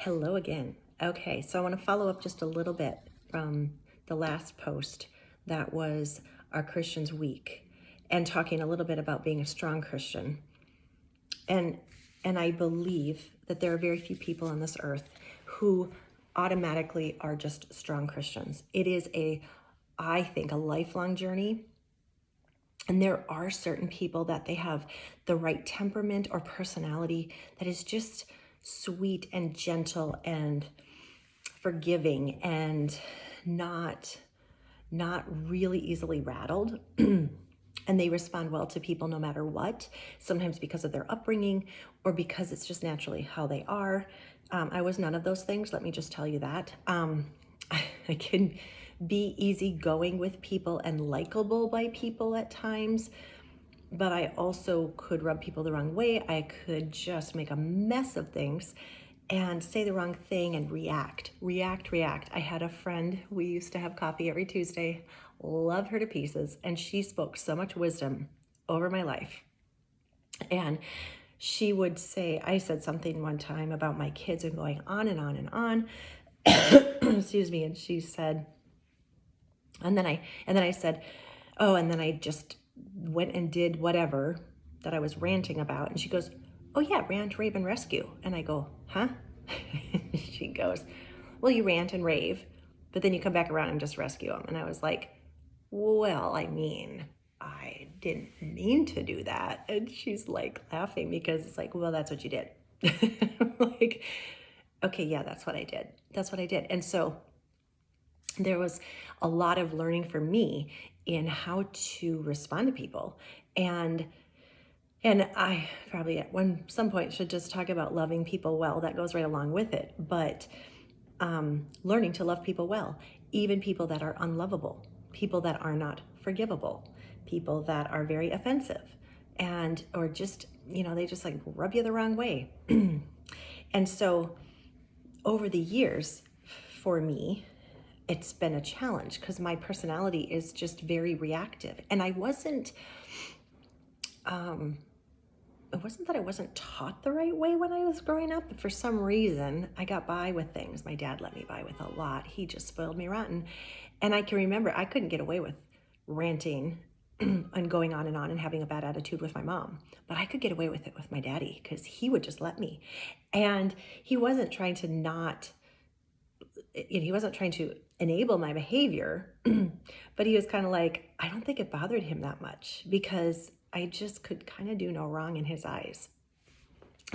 Hello again. Okay, so I want to follow up just a little bit from the last post that was our Christians Week and talking a little bit about being a strong Christian. And I believe that there are very few people on this earth who automatically are just strong Christians. It is I think, a lifelong journey. And there are certain people that they have the right temperament or personality that is just sweet and gentle and forgiving and not really easily rattled. And they respond well to people no matter what, sometimes because of their upbringing or because it's just naturally how they are. I was none of those things, let me just tell you that. I can be easygoing with people and likable by people at times, but I also could rub people the wrong way. I could just make a mess of things and say the wrong thing and react. I had a friend, we used to have coffee every Tuesday, love her to pieces, and she spoke so much wisdom over my life. And she would say, I said something one time about my kids and going on and on and on. Excuse me. And she said, and then I said, oh, and then I just went and did whatever that I was ranting about. And she goes, oh yeah, rant, rave, and rescue. And I go, huh? She goes, well, you rant and rave, but then you come back around and just rescue them. And I was like, well, I mean, I didn't mean to do that. And she's like laughing because it's like, well, that's what you did. Like, okay, yeah, that's what I did. That's what I did. And so there was a lot of learning for me in how to respond to people. And I probably at some point should just talk about loving people well. That goes right along with it. But learning to love people well, even people that are unlovable, people that are not forgivable, people that are very offensive or just, they just like rub you the wrong way. And so over the years, for me, it's been a challenge because my personality is just very reactive. And it wasn't that I wasn't taught the right way when I was growing up, but for some reason I got by with things. My dad let me by with a lot. He just spoiled me rotten. And I can remember I couldn't get away with ranting and going on and having a bad attitude with my mom, but I could get away with it with my daddy because he would just let me. And he wasn't trying to enable my behavior, but he was kind of like, I don't think it bothered him that much because I just could kind of do no wrong in his eyes.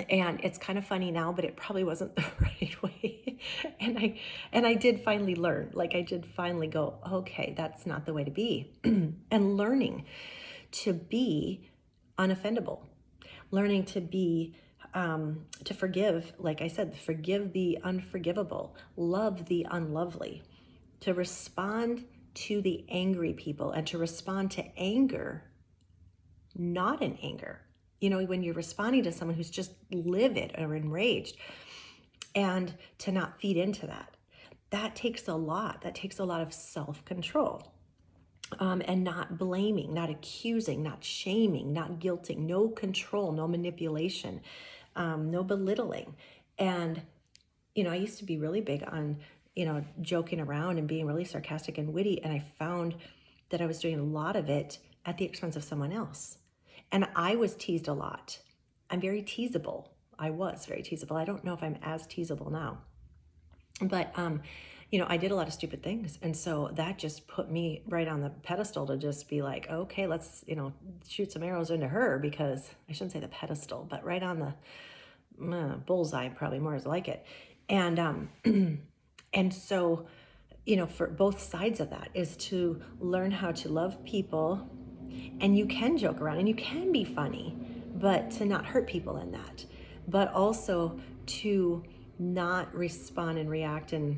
And it's kind of funny now, but it probably wasn't the right way. And I did finally learn, like I did finally go, okay, that's not the way to be. And learning to be unoffendable, learning to be to forgive, like I said, forgive the unforgivable, love the unlovely, to respond to the angry people and to respond to anger, not in anger. When you're responding to someone who's just livid or enraged, and to not feed into that takes a lot. That takes a lot of self-control. And not blaming, not accusing, not shaming, not guilting, no control, no manipulation, no belittling. And, I used to be really big on, joking around and being really sarcastic and witty. And I found that I was doing a lot of it at the expense of someone else. And I was teased a lot. I'm very teasable. I was very teasable. I don't know if I'm as teasable now. But, I did a lot of stupid things. And so that just put me right on the pedestal to just be like, okay, let's, shoot some arrows into her, because I shouldn't say the pedestal, but right on the bullseye, probably more is like it. And, and so, for both sides of that is to learn how to love people, and you can joke around and you can be funny, but to not hurt people in that, but also to not respond and react and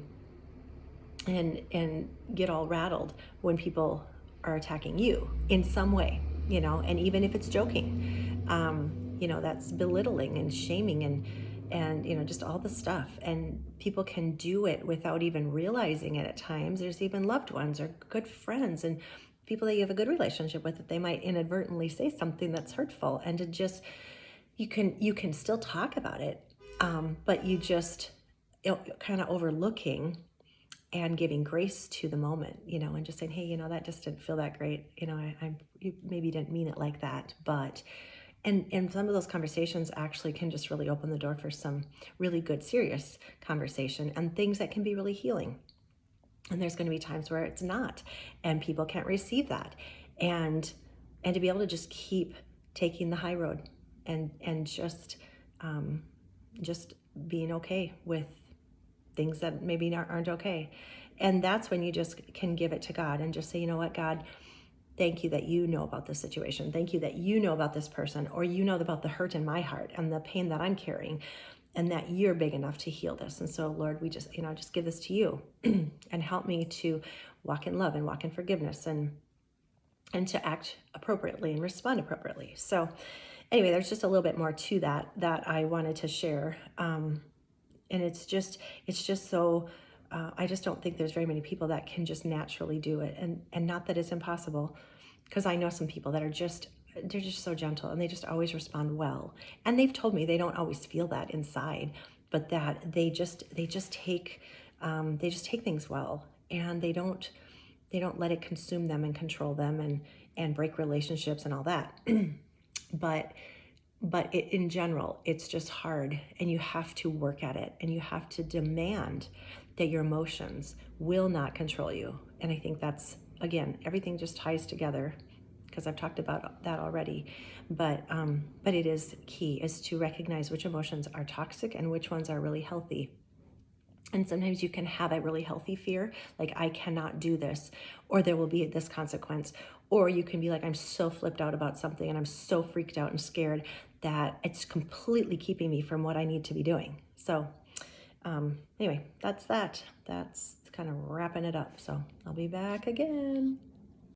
get all rattled when people are attacking you in some way, and even if it's joking, that's belittling and shaming and just all the stuff. And people can do it without even realizing it at times. There's even loved ones or good friends and people that you have a good relationship with that they might inadvertently say something that's hurtful, and to just, you can still talk about it, but you just kind of overlooking and giving grace to the moment, and just saying, hey, that just didn't feel that great. You maybe didn't mean it like that, but, and some of those conversations actually can just really open the door for some really good, serious conversation and things that can be really healing. And there's going to be times where it's not, and people can't receive that. And to be able to just keep taking the high road and just being okay with things that maybe aren't okay. And that's when you just can give it to God and just say, you know what, God, thank you that you know about this situation. Thank you that you know about this person, or you know about the hurt in my heart and the pain that I'm carrying, and that you're big enough to heal this. And so, Lord, we just, just give this to you and help me to walk in love and walk in forgiveness and to act appropriately and respond appropriately. So anyway, there's just a little bit more to that I wanted to share. And it's just so, I just don't think there's very many people that can just naturally do it. And not that it's impossible, because I know some people that they're just so gentle and they just always respond well. And they've told me they don't always feel that inside, but that they just take things well, and they don't let it consume them and control them and break relationships and all that. But in general, it's just hard, and you have to work at it, and you have to demand that your emotions will not control you. And I think that's, again, everything just ties together, because I've talked about that already. But it is key is to recognize which emotions are toxic and which ones are really healthy. And sometimes you can have a really healthy fear, like, I cannot do this, or there will be this consequence. Or you can be like, I'm so flipped out about something and I'm so freaked out and scared that it's completely keeping me from what I need to be doing. So anyway, that's kind of wrapping it up. So I'll be back again.